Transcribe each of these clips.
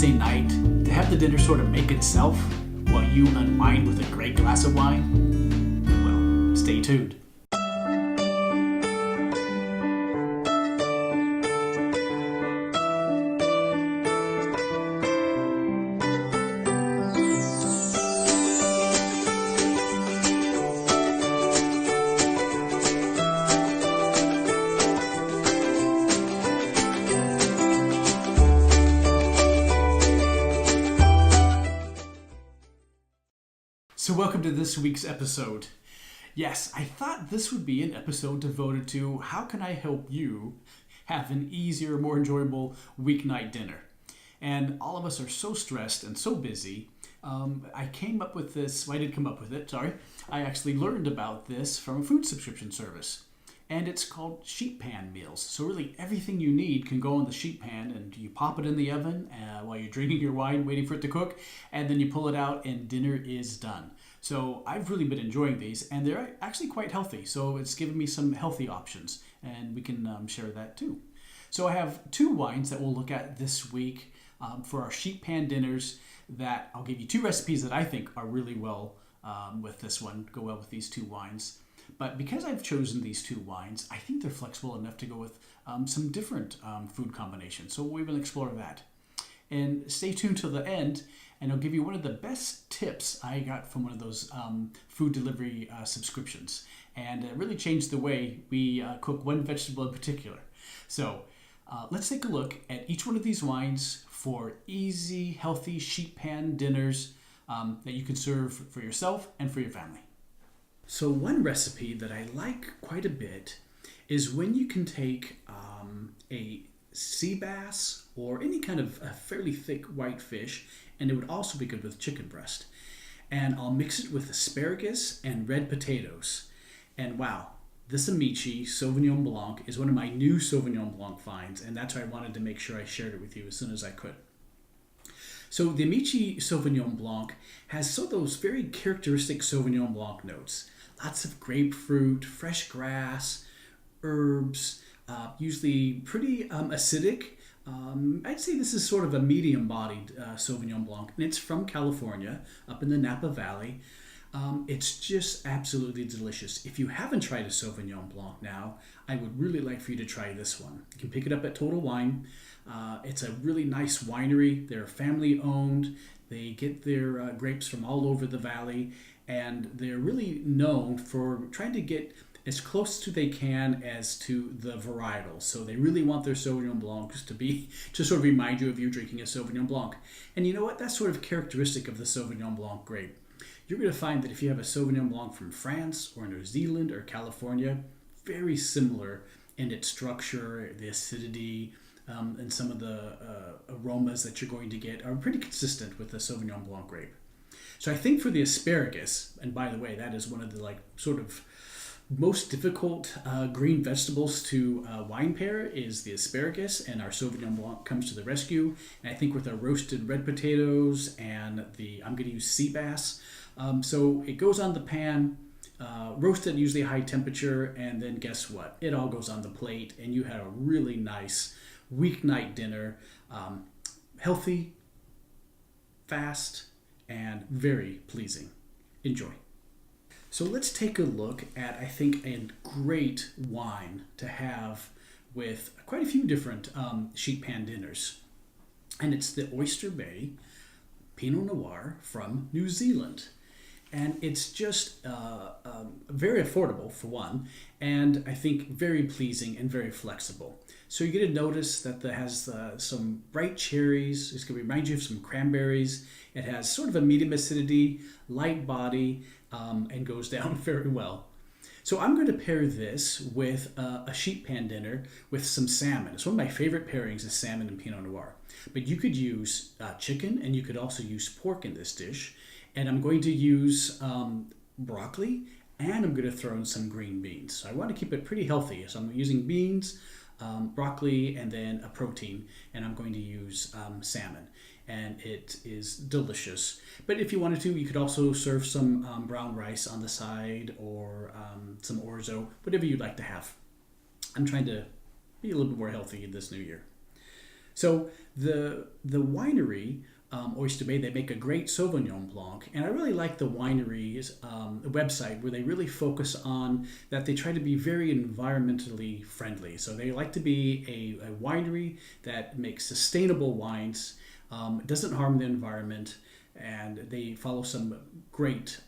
Wednesday night to have the dinner sort of make itself while you unwind with a great glass of wine? Well, stay tuned. So welcome to this week's episode. Yes, I thought this would be an episode devoted to how can I help you have an easier, more enjoyable weeknight dinner. And all of us are so stressed and so busy. I came up with this, well, I didn't come up with it, sorry. I actually learned about this from a food subscription service. And it's called Sheetpan meals. So really everything you need can go in the Sheetpan, and you pop it in the oven while you're drinking your wine, waiting for it to cook, and then you pull it out and dinner is done. So I've really been enjoying these, and they're actually quite healthy. So it's given me some healthy options, and we can share that too. So I have two wines that we'll look at this week for our Sheetpan dinners that I'll give you two recipes that I think are really well with this one, go well with these two wines. But because I've chosen these two wines, I think they're flexible enough to go with some different food combinations. So we will explore that. And stay tuned till the end, and I'll give you one of the best tips I got from one of those food delivery subscriptions. And it really changed the way we cook one vegetable in particular. So let's take a look at each one of these wines for easy, healthy Sheetpan dinners that you can serve for yourself and for your family. So one recipe that I like quite a bit is when you can take a sea bass or any kind of a fairly thick white fish, and it would also be good with chicken breast. And I'll mix it with asparagus and red potatoes. And wow, this Amici Sauvignon Blanc is one of my new Sauvignon Blanc finds, and that's why I wanted to make sure I shared it with you as soon as I could. So the Amici Sauvignon Blanc has those very characteristic Sauvignon Blanc notes. Lots of grapefruit, fresh grass, herbs, usually pretty acidic. I'd say this is sort of a medium-bodied Sauvignon Blanc, and it's from California, up in the Napa Valley. It's just absolutely delicious. If you haven't tried a Sauvignon Blanc now, I would really like for you to try this one. You can pick it up at Total Wine. It's a really nice winery. They're family-owned. They get their grapes from all over the valley, and they're really known for trying to get as close to they can as to the varietals. So they really want their Sauvignon Blancs to sort of remind you of you drinking a Sauvignon Blanc. And you know what? That's sort of characteristic of the Sauvignon Blanc grape. You're going to find that if you have a Sauvignon Blanc from France or New Zealand or California, very similar in its structure, the acidity, and some of the aromas that you're going to get are pretty consistent with the Sauvignon Blanc grape. So I think for the asparagus, and by the way, that is one of the sort of most difficult green vegetables to wine pair is the asparagus, and our Sauvignon Blanc comes to the rescue. And I think with our roasted red potatoes and I'm going to use sea bass. So it goes on the pan, roasted at usually high temperature, and then guess what? It all goes on the plate, and you have a really nice weeknight dinner, healthy, fast, and very pleasing. Enjoy. So let's take a look at, I think, a great wine to have with quite a few different Sheetpan dinners. And it's the Oyster Bay Pinot Noir from New Zealand. And it's just very affordable, for one, and I think very pleasing and very flexible. So you're going to notice that it has some bright cherries. It's going to remind you of some cranberries. It has sort of a medium acidity, light body, and goes down very well. So I'm going to pair this with a Sheetpan dinner with some salmon. It's one of my favorite pairings is salmon and Pinot Noir. But you could use chicken, and you could also use pork in this dish. And I'm going to use broccoli, and I'm going to throw in some green beans. So I want to keep it pretty healthy. So I'm using beans, broccoli, and then a protein, and I'm going to use salmon. And it is delicious. But if you wanted to, you could also serve some brown rice on the side, or some orzo, whatever you'd like to have. I'm trying to be a little bit more healthy this new year. So the winery, Oyster Bay, they make a great Sauvignon Blanc, and I really like the winery's website where they really focus on that they try to be very environmentally friendly. So they like to be a winery that makes sustainable wines, doesn't harm the environment, and they follow some great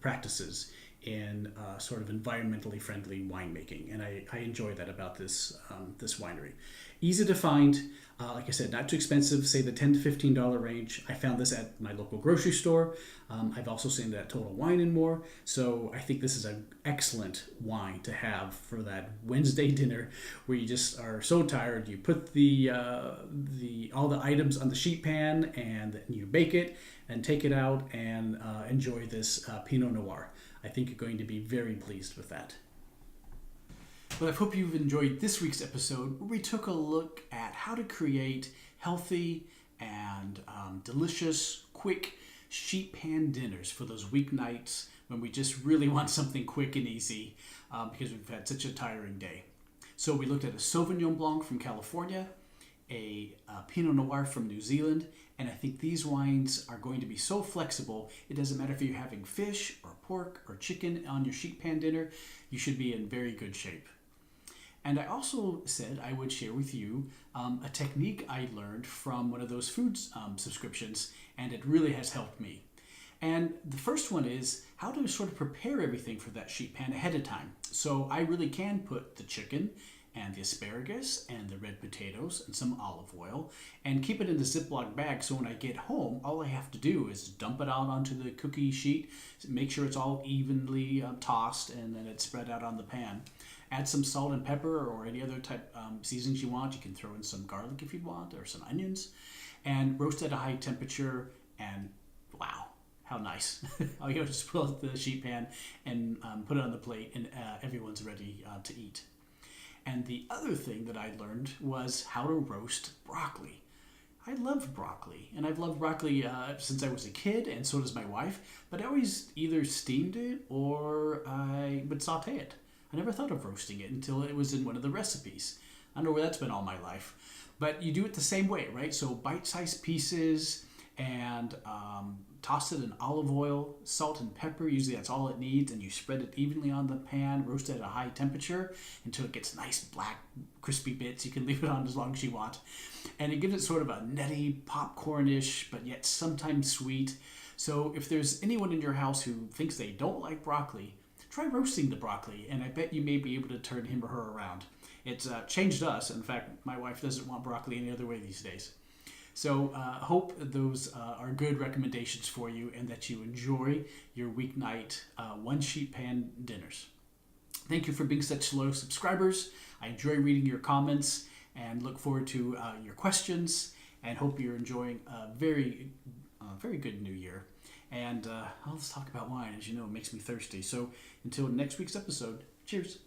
practices in sort of environmentally friendly winemaking, and I enjoy that about this winery. Easy to find, like I said, not too expensive. Say the $10 to $15 range. I found this at my local grocery store. I've also seen it at Total Wine & More. So I think this is an excellent wine to have for that Wednesday dinner where you just are so tired. You put the all the items on the sheet pan and you bake it and take it out and enjoy this Pinot Noir. I think you're going to be very pleased with that. Well, I hope you've enjoyed this week's episode where we took a look at how to create healthy and delicious, quick sheet pan dinners for those weeknights when we just really want something quick and easy because we've had such a tiring day. So we looked at a Sauvignon Blanc from California, a Pinot Noir from New Zealand, and I think these wines are going to be so flexible. It doesn't matter if you're having fish or pork or chicken on your sheet pan dinner, you should be in very good shape. And I also said I would share with you a technique I learned from one of those food subscriptions, and it really has helped me. And the first one is how to sort of prepare everything for that sheet pan ahead of time. So I really can put the chicken and the asparagus and the red potatoes and some olive oil and keep it in the Ziploc bag, so when I get home, all I have to do is dump it out onto the cookie sheet, make sure it's all evenly tossed, and then it's spread out on the pan. Add some salt and pepper or any other type seasonings you want. You can throw in some garlic if you want or some onions, and roast at a high temperature, and wow, how nice. All you have to just pull out the sheet pan and put it on the plate, and everyone's ready to eat. And the other thing that I learned was how to roast broccoli. I love broccoli, and I've loved broccoli since I was a kid, and so does my wife, but I always either steamed it or I would saute it. I never thought of roasting it until it was in one of the recipes. I don't know where that's been all my life. But you do it the same way, right? So bite-sized pieces and toss it in olive oil, salt and pepper. Usually that's all it needs. And you spread it evenly on the pan, roast it at a high temperature until it gets nice black, crispy bits. You can leave it on as long as you want. And it gives it sort of a nutty, popcornish, but yet sometimes sweet. So if there's anyone in your house who thinks they don't like broccoli, try roasting the broccoli, and I bet you may be able to turn him or her around. It's changed us. In fact, my wife doesn't want broccoli any other way these days. So hope those are good recommendations for you and that you enjoy your weeknight one sheet pan dinners. Thank you for being such loyal subscribers. I enjoy reading your comments and look forward to your questions, and hope you're enjoying a very good new year. And let's talk about wine. As you know, it makes me thirsty. So until next week's episode, cheers.